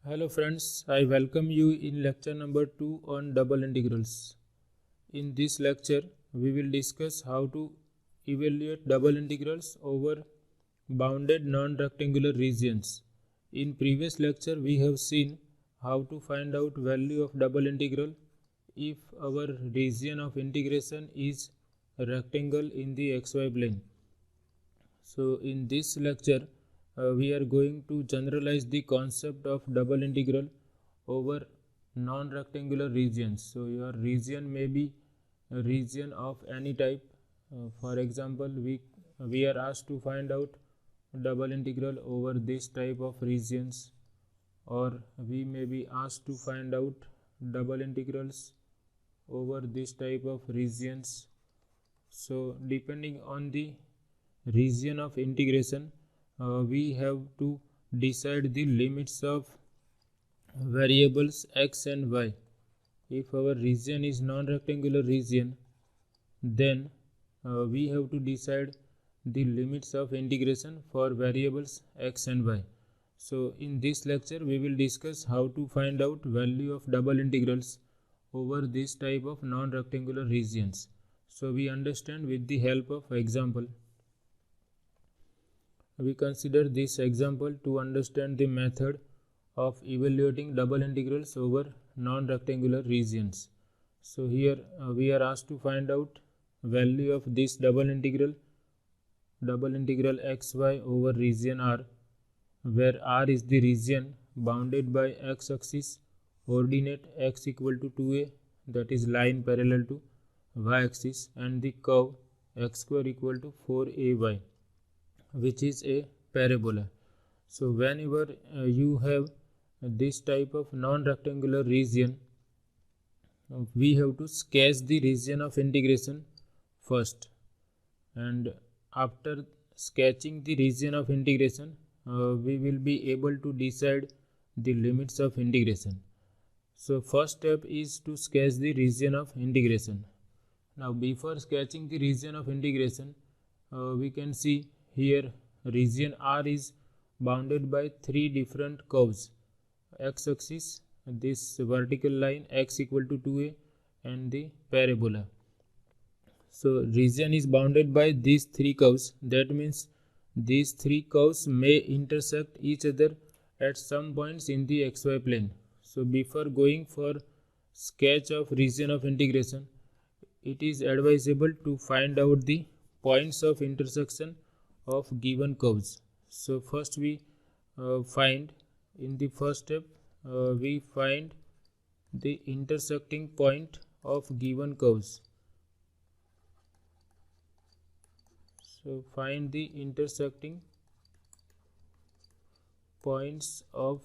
Hello friends, I welcome you in lecture number 2 on double integrals. In this lecture, we will discuss how to evaluate double integrals over bounded non-rectangular regions. In previous lecture, we have seen how to find out value of double integral if our region of integration is a rectangle in the xy plane. So in this lecture, we are going to generalize the concept of double integral over non-rectangular regions. So your region may be a region of any type. For example, we are asked to find out double integral over this type of regions, or we may be asked to find out double integrals over this type of regions. So depending on the region of integration, we have to decide the limits of variables x and y. If our region is non-rectangular region, then we have to decide the limits of integration for variables x and y. So in this lecture we will discuss how to find out value of double integrals over this type of non-rectangular regions. So we understand with the help of example. We consider this example to understand the method of evaluating double integrals over non-rectangular regions. So here we are asked to find out value of this double integral xy over region R, where R is the region bounded by x-axis, ordinate x equal to 2a, that is line parallel to y-axis, and the curve x square equal to 4ay, which is a parabola. So whenever you have this type of non-rectangular region, we have to sketch the region of integration first, and after sketching the region of integration, we will be able to decide the limits of integration. So first step is to sketch the region of integration. Now before sketching the region of integration, we can see here region R is bounded by three different curves: x-axis, this vertical line x equal to 2a, and the parabola. So region is bounded by these three curves. That means these three curves may intersect each other at some points in the xy plane. So before going for sketch of region of integration, it is advisable to find out the points of intersection of given curves. So first we find, in the first step, we find the intersecting point of given curves. So find the intersecting points of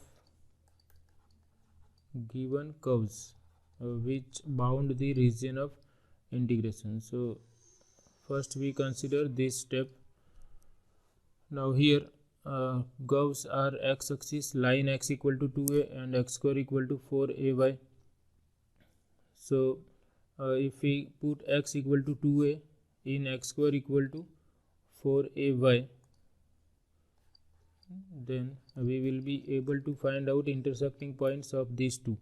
given curves which bound the region of integration. So first we consider this step. Now here curves are x-axis, line x equal to 2a and x square equal to 4ay. So if we put x equal to 2a in x square equal to 4ay, then we will be able to find out intersecting points of these two.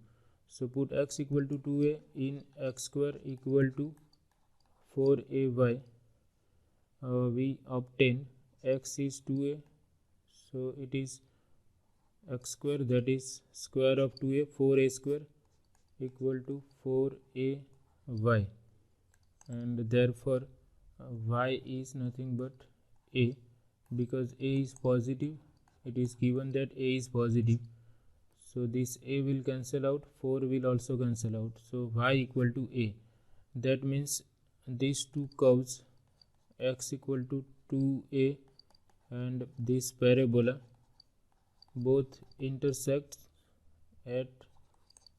So put x equal to 2a in x square equal to 4ay, we obtain x is 2a, so it is x square, that is square of 2a, 4a square equal to 4ay, and therefore y is nothing but a. Because a is positive, it is given that a is positive, so this a will cancel out, 4 will also cancel out, so y equal to a. That means these two curves x equal to 2a and this parabola both intersect at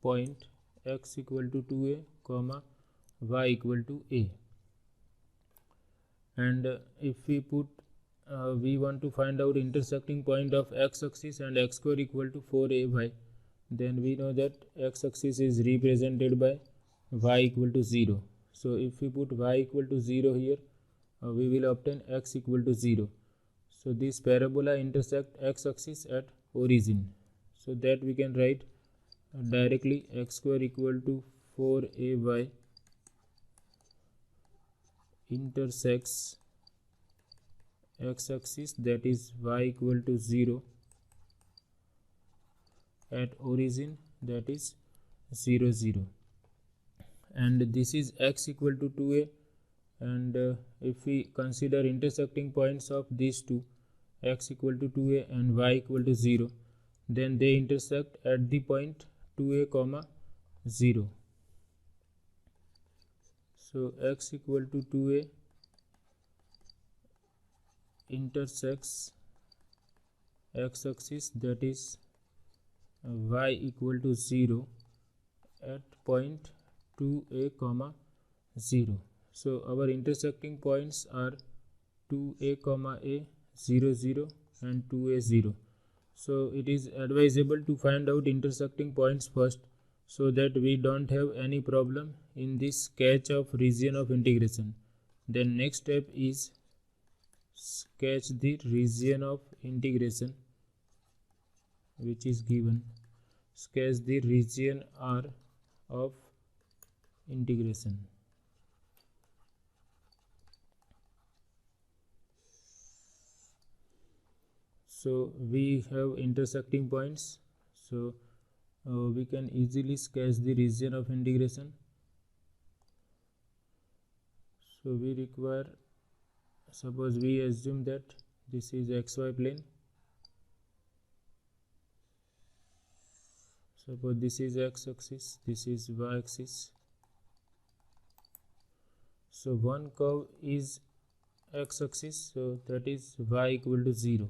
point x equal to 2a comma y equal to a. And if we put we want to find out intersecting point of x-axis and x square equal to 4ay, then we know that x-axis is represented by y equal to 0. So if we put y equal to 0 here, we will obtain x equal to 0. So this parabola intersect x-axis at origin. So that we can write directly x square equal to 4ay intersects x axis, that is y equal to 0 at origin, that is 0 0, and this is x equal to 2a, and if we consider intersecting points of these two, x equal to 2a and y equal to 0, then they intersect at the point 2a comma 0. So x equal to 2a intersects x axis, that is y equal to 0 at point 2a comma 0. So our intersecting points are 2a comma a, 0 0 and 2a 0. So it is advisable to find out intersecting points first, so that we don't have any problem in this sketch of region of integration. Then next step is sketch the region of integration, which is given. Sketch the region R of integration. So we have intersecting points, so we can easily sketch the region of integration. So we require, suppose we assume that this is xy plane, suppose this is x axis, this is y axis. So one curve is x axis, so that is y equal to 0.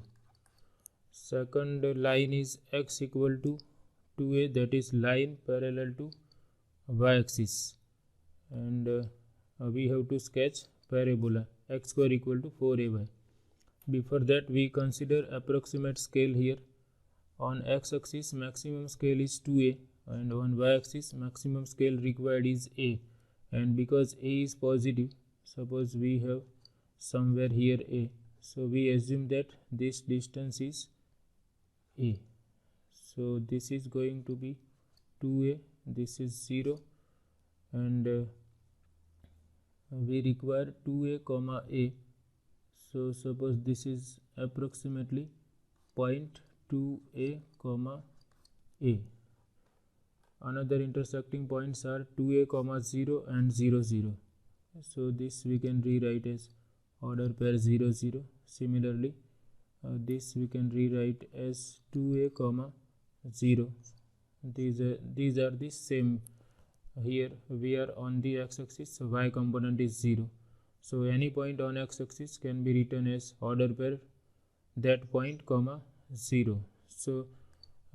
Second line is x equal to 2a, that is line parallel to y axis, and we have to sketch parabola x square equal to 4ay. Before that, we consider approximate scale here. On x axis maximum scale is 2a, and on y axis maximum scale required is a, and because a is positive, suppose we have somewhere here a, so we assume that this distance is a. So this is going to be 2a, this is 0, and we require 2a comma a. So suppose this is approximately point 2a comma a. Another intersecting points are 2a comma 0 and 0 0. So this we can rewrite as order pair 0 0. Similarly, this we can rewrite as 2a comma 0. These are the same. Here we are on the x-axis, so y component is 0. So any point on x-axis can be written as order pair that point comma 0. So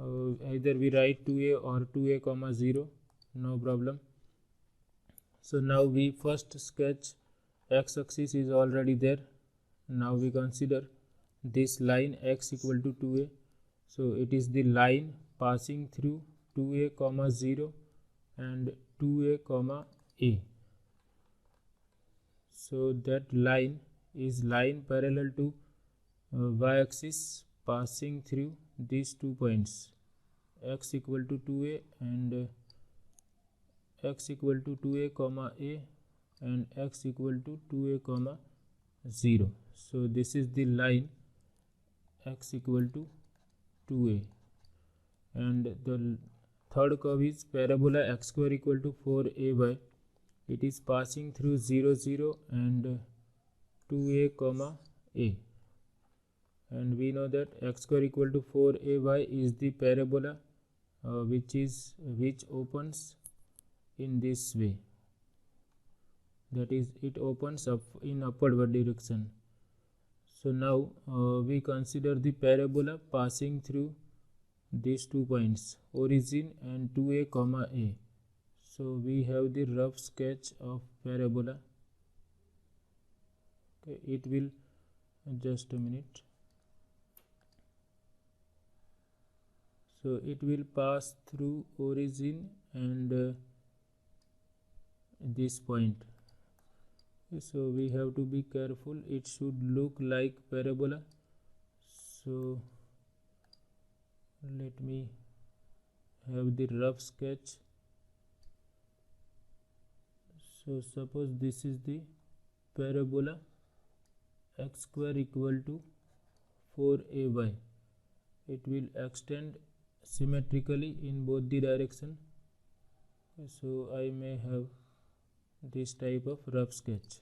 either we write 2a or 2a comma 0, no problem. So now we first sketch x-axis is already there. Now we consider this line x equal to 2a. So it is the line passing through 2a comma 0 and 2a comma a. So that line is line parallel to y-axis passing through these 2 points, x equal to 2a and x equal to 2a comma a and x equal to 2a comma 0. So this is the line x equal to 2a, and the third curve is parabola x square equal to 4ay. It is passing through 0 0 and 2a comma a, and we know that x square equal to 4ay is the parabola which opens in this way, that is it opens up in upward direction. So now we consider the parabola passing through these 2 points, origin and 2a comma a. So we have the rough sketch of parabola. Okay, it will, just a minute. So it will pass through origin and this point. So we have to be careful, it should look like parabola. So let me have the rough sketch. So suppose this is the parabola x square equal to 4ay. It will extend symmetrically in both the direction. So I may have this type of rough sketch.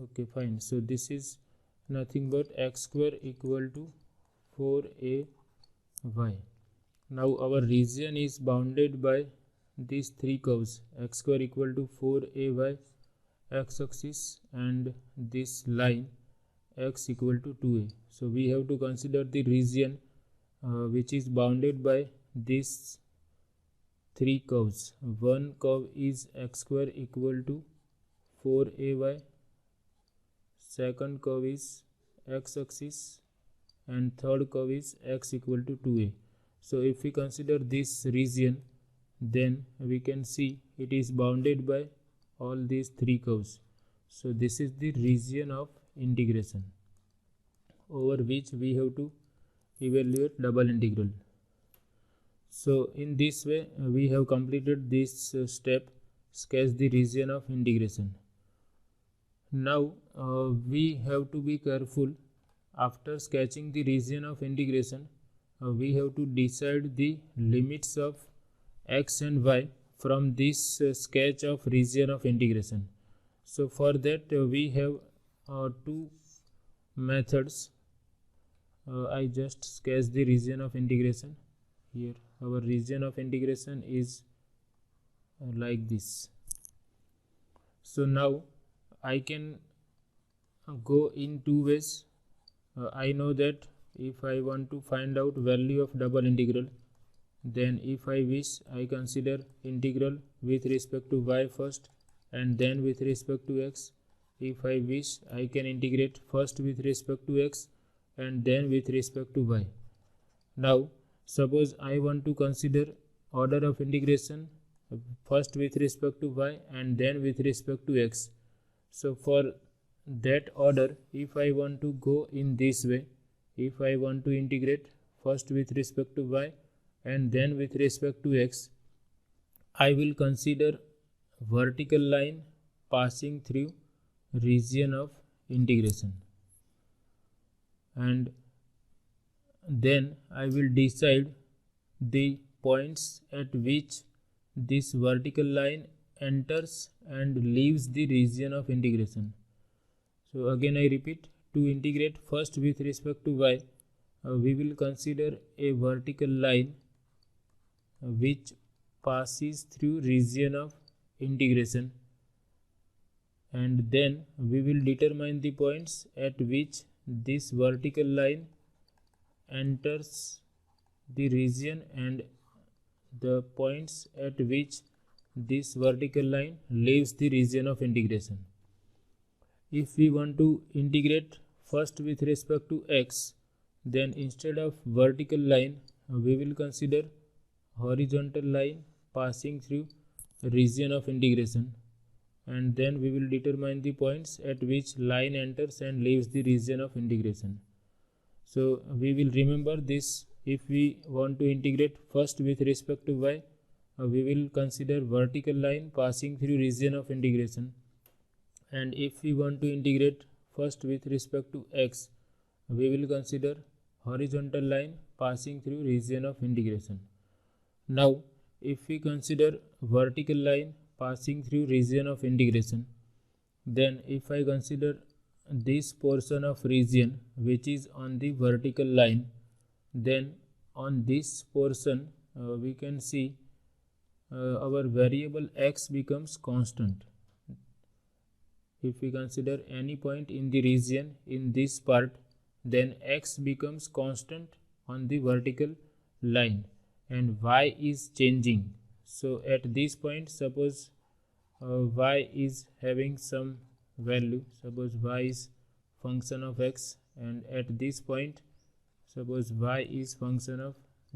Okay, fine. So this is nothing but x square equal to 4ay. Now our region is bounded by these three curves: x square equal to 4ay x-axis and this line x equal to 2a. So we have to consider the region which is bounded by these three curves. One curve is x square equal to 4ay, second curve is x-axis, and third curve is x equal to 2a. So if we consider this region, then we can see it is bounded by all these three curves. So this is the region of integration over which we have to evaluate double integral. So in this way we have completed this step, sketch the region of integration. Now we have to be careful. After sketching the region of integration, we have to decide the limits of x and y from this sketch of region of integration. So for that we have two methods. I just sketch the region of integration. Here our region of integration is like this. So now I can go in two ways. I know that if I want to find out value of double integral, then if I wish, I consider integral with respect to y first and then with respect to x. If I wish, I can integrate first with respect to x and then with respect to y. Now suppose I want to consider order of integration first with respect to y and then with respect to x. So for that order, if I want to go in this way, if I want to integrate first with respect to y and then with respect to x, I will consider vertical line passing through region of integration, and then I will decide the points at which this vertical line enters and leaves the region of integration. So again I repeat, to integrate first with respect to y, we will consider a vertical line which passes through region of integration, and then we will determine the points at which this vertical line enters the region and the points at which this vertical line leaves the region of integration. If we want to integrate first with respect to x, then instead of vertical line, we will consider horizontal line passing through region of integration, and then we will determine the points at which line enters and leaves the region of integration. So we will remember this. If we want to integrate first with respect to y, we will consider vertical line passing through region of integration, and if we want to integrate first with respect to x, we will consider horizontal line passing through region of integration. Now if we consider vertical line passing through region of integration, then if I consider this portion of region which is on the vertical line, then on this portion we can see our variable x becomes constant. If we consider any point in the region in this part, then x becomes constant on the vertical line and y is changing. So at this point, suppose y is having some value, suppose y is function of x, and at this point suppose y is function of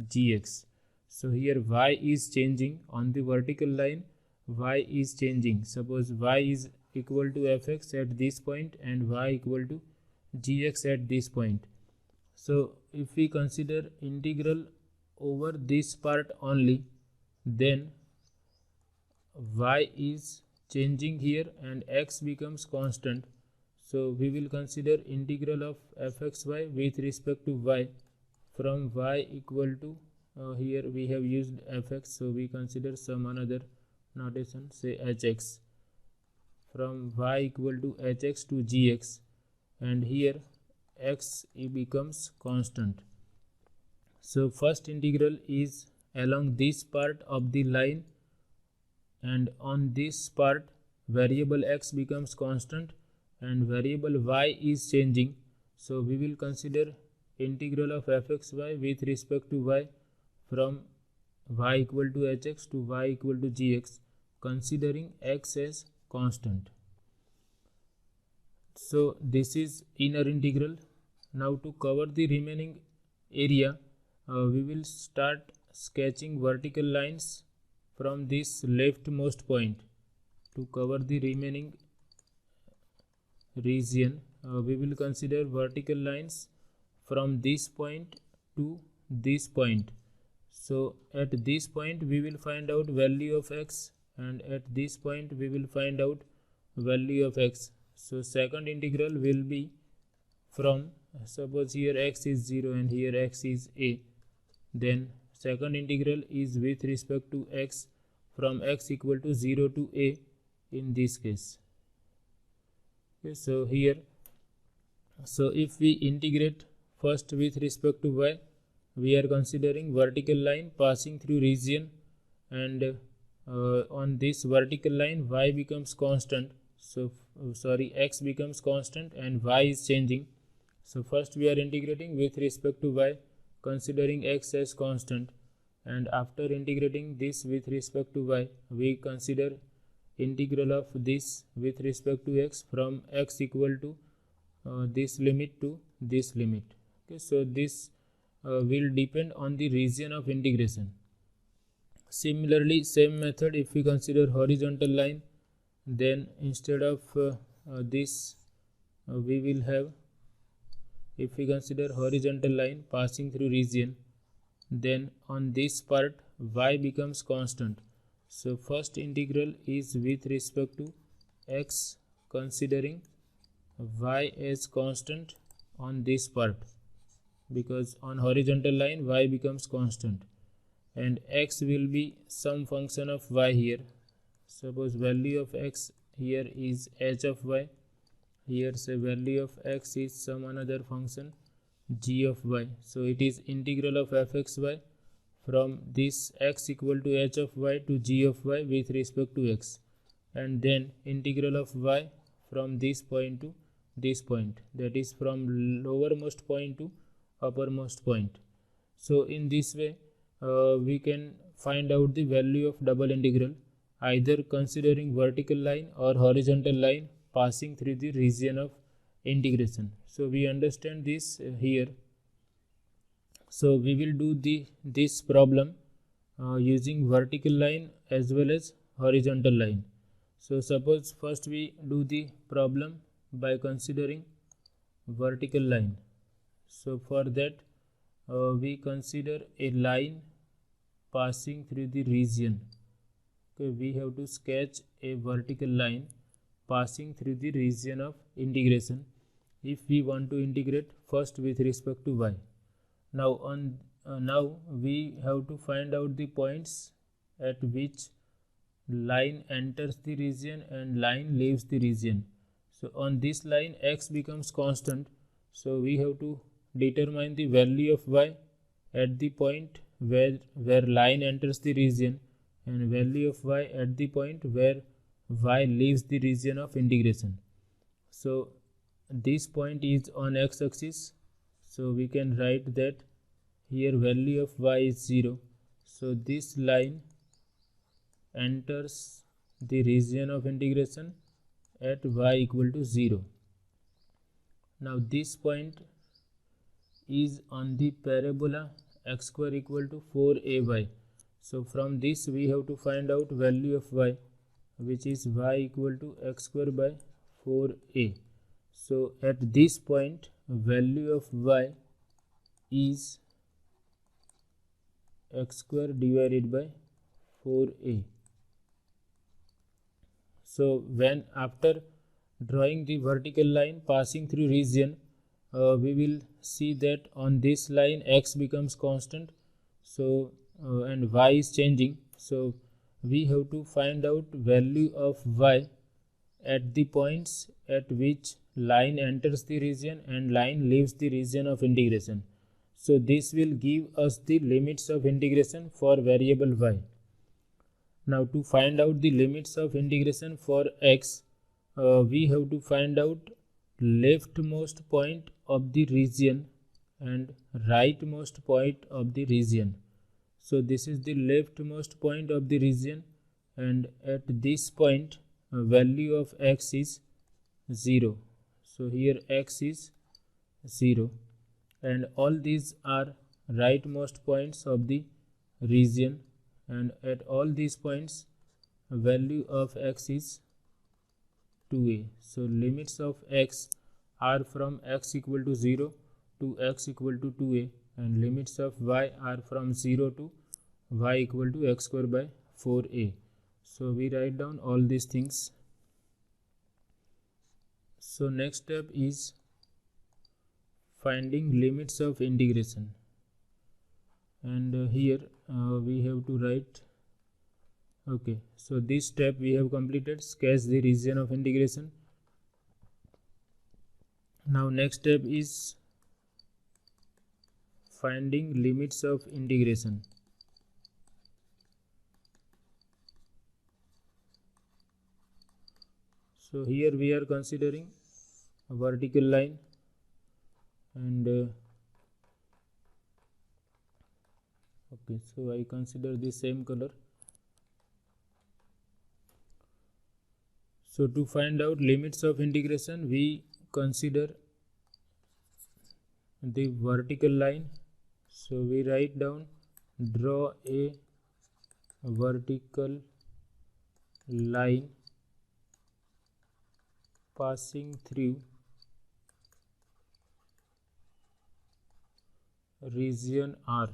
gx. So here y is changing on the vertical line, y is changing. Suppose y is equal to fx at this point and y equal to gx at this point. So if we consider integral over this part only, then y is changing here and x becomes constant. So we will consider integral of fxy with respect to y from y equal to here we have used fx, so we consider some another notation, say hx, from y equal to hx to gx, and here x becomes constant. So first integral is along this part of the line, and on this part variable x becomes constant and variable y is changing. So we will consider integral of fxy with respect to y from y equal to hx to y equal to gx, considering x as constant. So this is inner integral. Now to cover the remaining area, we will start sketching vertical lines from this leftmost point. To cover the remaining region, we will consider vertical lines from this point to this point. So at this point we will find out value of x, and at this point we will find out value of x. So second integral will be from, suppose here x is 0 and here x is a, then second integral is with respect to x from x equal to 0 to a in this case. Okay, so here, so if we integrate first with respect to y, we are considering vertical line passing through region, and on this vertical line y becomes constant. So x becomes constant and y is changing. So first we are integrating with respect to y, considering x as constant, and after integrating this with respect to y, we consider integral of this with respect to x from x equal to this limit to this limit. Okay, so this will depend on the region of integration. Similarly, same method, if we consider horizontal line, then instead of this we will have, if we consider horizontal line passing through region, then on this part y becomes constant. So first integral is with respect to x, considering y as constant on this part, because on horizontal line y becomes constant, and x will be some function of y here. Suppose value of x here is h of y, here say value of x is some another function g of y. So it is integral of fxy from this x equal to h of y to g of y with respect to x, and then integral of y from this point to this point, that is from lowermost point to uppermost point. So in this way we can find out the value of double integral, either considering vertical line or horizontal line passing through the region of integration. So we understand this here. So we will do this problem using vertical line as well as horizontal line. So suppose first we do the problem by considering vertical line. So for that we consider a line passing through the region. Okay, we have to sketch a vertical line passing through the region of integration if we want to integrate first with respect to y. Now now we have to find out the points at which line enters the region and line leaves the region. So on this line x becomes constant, so we have to determine the value of y at the point where line enters the region, and value of y at the point where y leaves the region of integration. So this point is on x-axis, so we can write that here value of y is 0. So this line enters the region of integration at y equal to 0. Now this point is on the parabola x square equal to 4ay. So from this we have to find out value of y, which is y equal to x square by 4a. So at this point value of y is x square divided by 4a. So when after drawing the vertical line passing through region, we will see that on this line x becomes constant, so and y is changing. So we have to find out value of y at the points at which line enters the region and line leaves the region of integration. So this will give us the limits of integration for variable y. Now to find out the limits of integration for x, we have to find out leftmost point of the region and rightmost point of the region. So this is the leftmost point of the region, and at this point value of x is 0. So here x is 0, and all these are rightmost points of the region, and at all these points value of x is 2a. So limits of x are from x equal to 0 to x equal to 2a, and limits of y are from 0 to y equal to x square by 4a. So we write down all these things. So next step is finding limits of integration, and here we have to write. Okay, so this step we have completed. Sketch the region of integration. Now next step is finding limits of integration. So here we are considering a vertical line, and okay, so I consider the same color. So to find out limits of integration, we consider the vertical line. So we write down, draw a vertical line passing through region R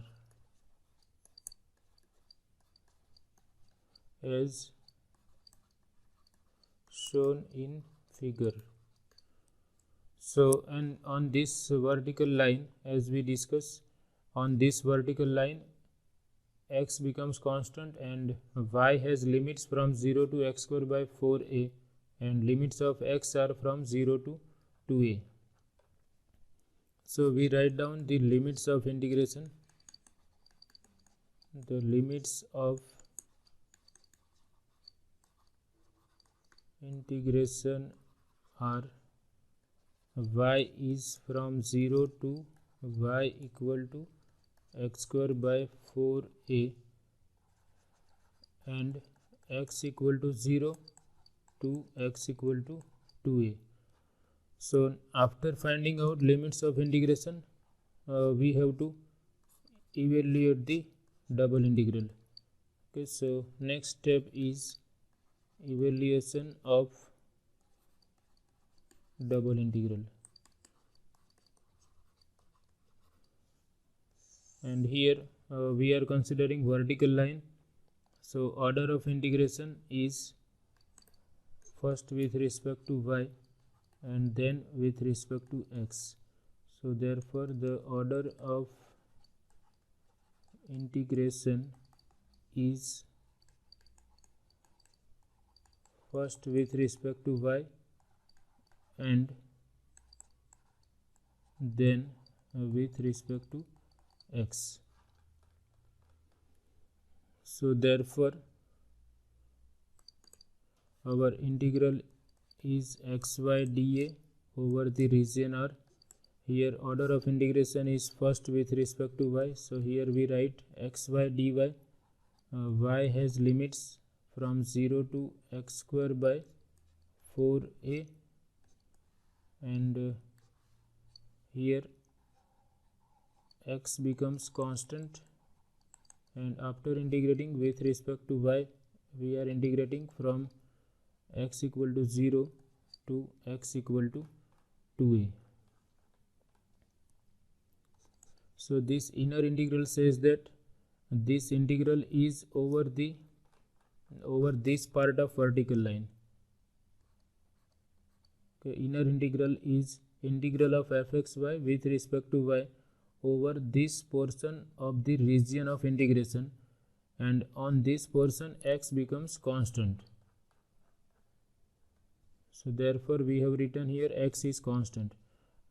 as shown in figure. So, and on this vertical line, as we discuss, on this vertical line x becomes constant and y has limits from 0 to x square by 4a, and limits of x are from 0 to 2a. So we write down the limits of integration. The limits of integration are y is from 0 to y equal to x square by 4a, and x equal to 0 to x equal to 2a. So after finding out limits of integration, we have to evaluate the double integral. Okay, so next step is evaluation of double integral, and here we are considering vertical line. So order of integration is first with respect to y and then with respect to x. So therefore the order of integration is first with respect to y and then with respect to x. So therefore our integral is xy dA over the region R. Here order of integration is first with respect to y, so here we write xy dy. Y has limits from 0 to x square by 4a, and here x becomes constant, and after integrating with respect to y, we are integrating from x equal to 0 to x equal to 2a. So this inner integral says that this integral is over this part of vertical line. Okay, inner integral is integral of fxy with respect to y over this portion of the region of integration, and on this portion x becomes constant. So therefore we have written here x is constant.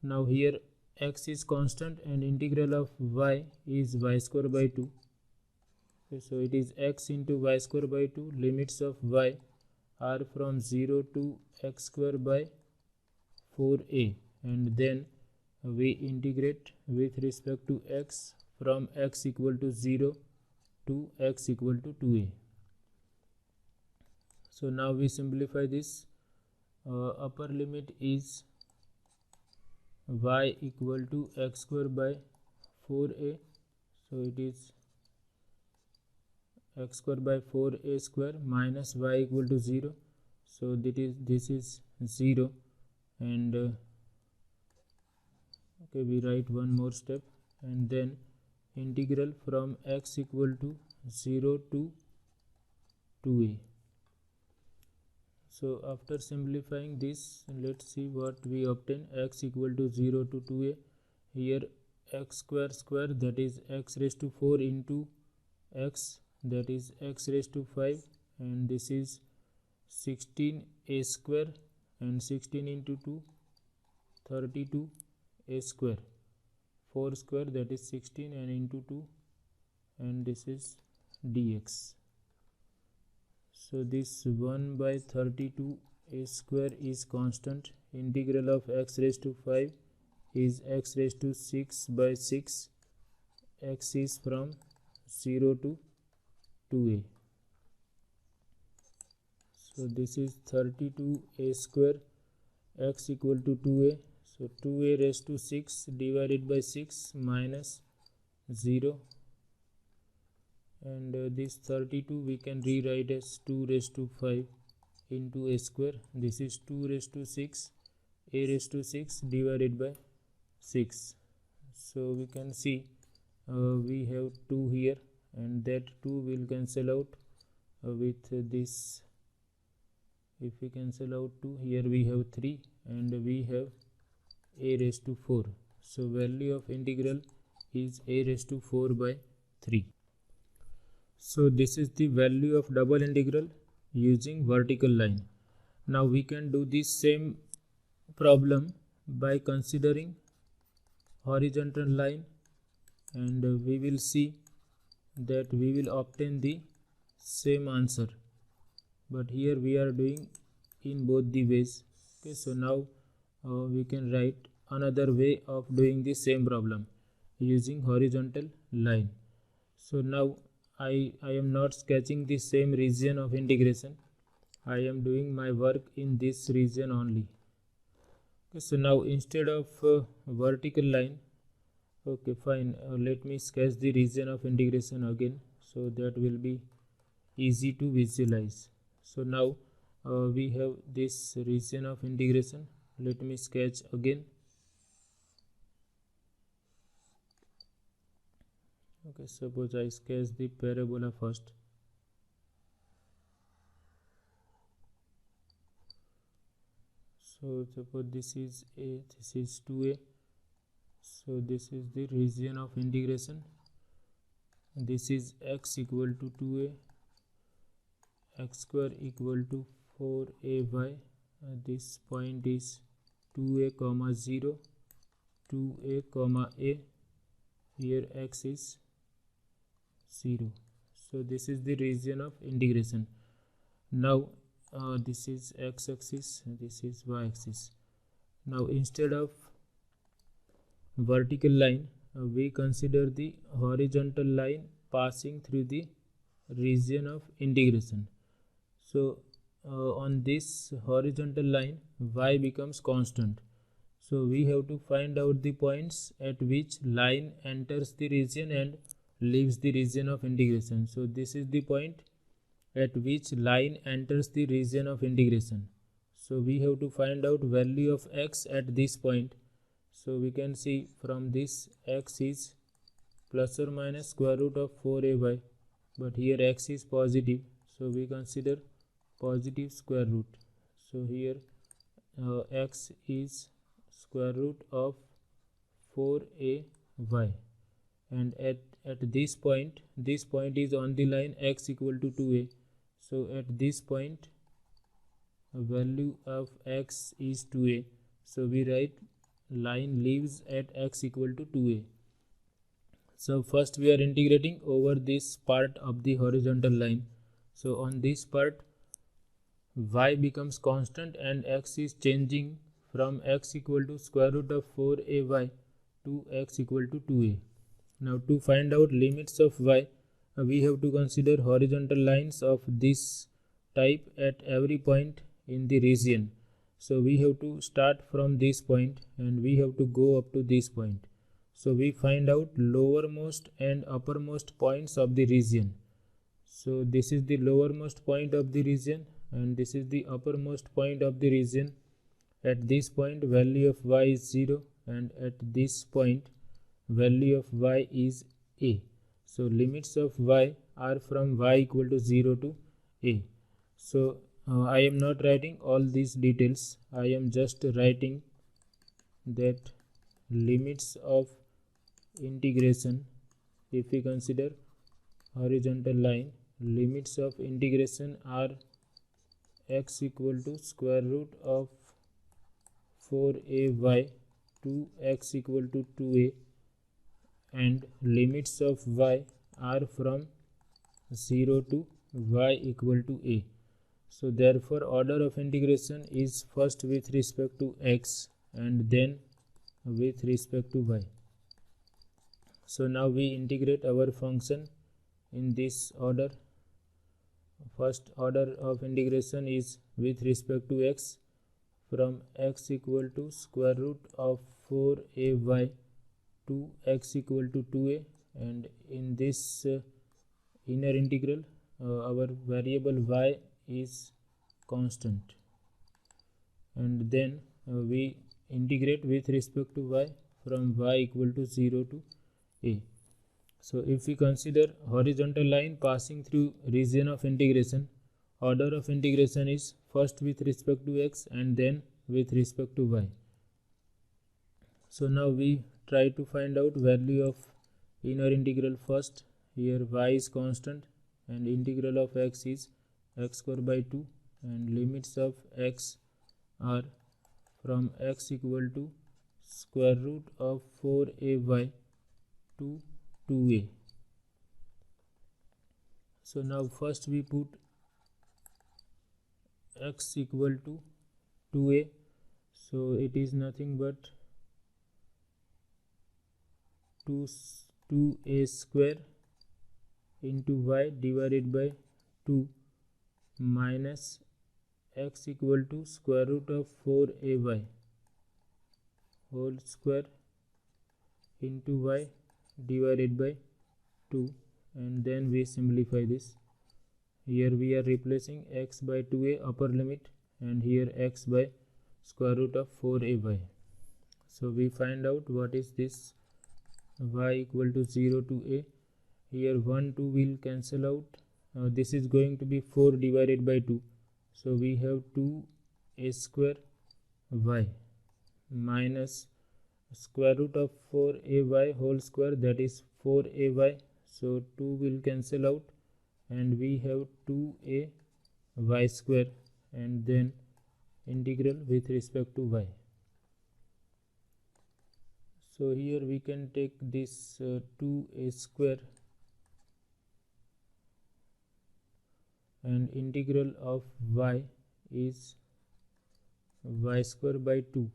Now here x is constant and integral of y is y square by 2. Okay, so it is x into y square by 2. Limits of y are from 0 to x square by 4a, and then we integrate with respect to x from x equal to 0 to x equal to 2a. So now we simplify this. Upper limit is y equal to x square by 4a, so it is x square by 4a square minus y equal to 0, so this is 0, and okay, we write one more step, and then integral from x equal to 0 to 2a. So after simplifying this, let's see what we obtain. X equal to 0 to 2a. Here x square square, that is x raised to 4 into x, that is x raised to 5, and this is 16a square, and 16 into 2 32a square, 4 square, that is 16, and into 2, and this is dx. So this 1 by 32a square is constant. Integral of x raised to 5 is x raised to 6 by 6. X is from 0 to 2a. So this is 32a square, x equal to 2a. So 2a raised to 6 divided by 6 minus 0. And this 32 we can rewrite as 2 raised to 5 into a square. This is 2 raised to 6, a raised to 6 divided by 6. So we can see we have 2 here, and that 2 will cancel out with this. If we cancel out 2, here we have 3, and we have a raised to 4. So value of integral is a raised to 4 by 3. So this is the value of double integral using vertical line. Now we can do this same problem by considering horizontal line, and we will see that we will obtain the same answer, but here we are doing in both the ways. Okay, so now we can write another way of doing the same problem using horizontal line. So now I am not sketching the same region of integration. I am doing my work in this region only. Okay, so now instead of vertical line, okay fine, let me sketch the region of integration again, so that will be easy to visualize. So now we have this region of integration. Let me sketch again. Okay, suppose I sketch the parabola first. So suppose this is a, this is 2a. So this is the region of integration. This is x equal to 2a, x square equal to 4ay. This point is 2a comma 0, 2a comma a. Here x is 0. So this is the region of integration. Now this is x-axis, this is y-axis. Now instead of vertical line, we consider the horizontal line passing through the region of integration. So on this horizontal line, y becomes constant. So we have to find out the points at which line enters the region and leaves the region of integration. So this is the point at which line enters the region of integration. So we have to find out value of x at this point. So we can see from this x is plus or minus square root of 4ay, but here x is positive, so we consider positive square root. So here x is square root of 4ay, and at this point is on the line x equal to 2a. So at this point value of x is 2a, so we write line leaves at x equal to 2a. So first we are integrating over this part of the horizontal line. So on this part y becomes constant and x is changing from x equal to square root of 4ay to x equal to 2a. Now to find out limits of y, we have to consider horizontal lines of this type at every point in the region. So we have to start from this point and we have to go up to this point. So we find out lowermost and uppermost points of the region. So this is the lowermost point of the region and this is the uppermost point of the region. At this point value of y is 0 and at this point value of y is a. So limits of y are from y equal to 0 to a. So I am not writing all these details, I am just writing that limits of integration, if we consider horizontal line, limits of integration are x equal to square root of 4ay to x equal to 2a, and limits of y are from 0 to y equal to a. So therefore order of integration is first with respect to x and then with respect to y. So now we integrate our function in this order. First order of integration is with respect to x, from x equal to square root of 4ay to x equal to 2a, and in this inner integral our variable y is constant, and then we integrate with respect to y from y equal to 0 to a. So if we consider horizontal line passing through region of integration, order of integration is first with respect to x and then with respect to y. So now we try to find out value of inner integral first. Here y is constant and integral of x is x square by 2, and limits of x are from x equal to square root of 4ay to 2a. So now first we put x equal to 2a, so it is nothing but 2a square into y divided by 2 minus x equal to square root of 4ay whole square into y divided by 2, and then we simplify this. Here we are replacing x by 2a upper limit and here x by square root of 4ay. So we find out what is this y equal to 0 to a. Here 1 2 will cancel out, this is going to be 4 divided by 2, so we have 2a square y minus square root of 4ay whole square, that is 4ay, so 2 will cancel out and we have 2a y square, and then integral with respect to y. So here we can take this 2a square and integral of y is y square by 2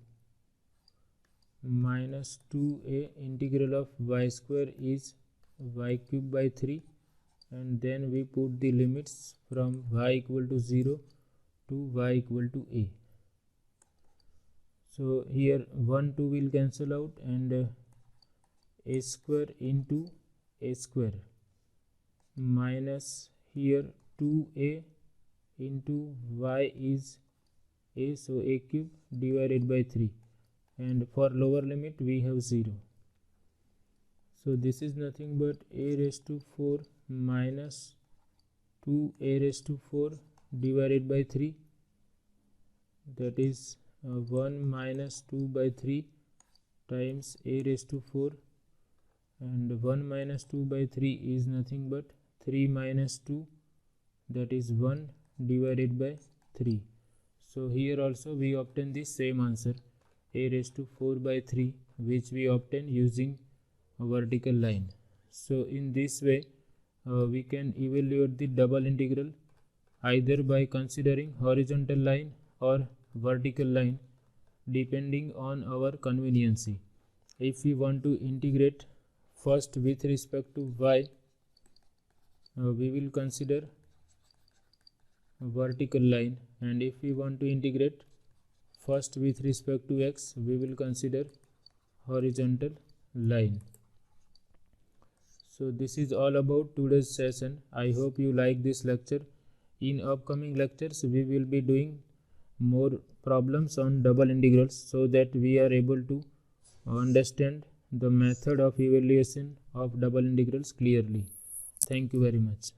minus 2a integral of y square is y cube by 3, and then we put the limits from y equal to 0 to y equal to a. So here 1 2 will cancel out and a square into a square minus here 2a into y is a, so a cube divided by 3, and for lower limit we have 0. So this is nothing but a raised to 4 minus 2a raised to 4 divided by 3, that is 1 minus 2 by 3 times a raised to 4, and 1 minus 2 by 3 is nothing but 3 minus 2, that is 1 divided by 3. So here also we obtain the same answer, a raised to 4 by 3, which we obtain using a vertical line. So in this way we can evaluate the double integral either by considering horizontal line or vertical line depending on our conveniency. If we want to integrate first with respect to y, we will consider a vertical line, and if we want to integrate first with respect to x, we will consider horizontal line. So this is all about today's session. I hope you like this lecture. In upcoming lectures we will be doing more problems on double integrals so that we are able to understand the method of evaluation of double integrals clearly. Thank you very much.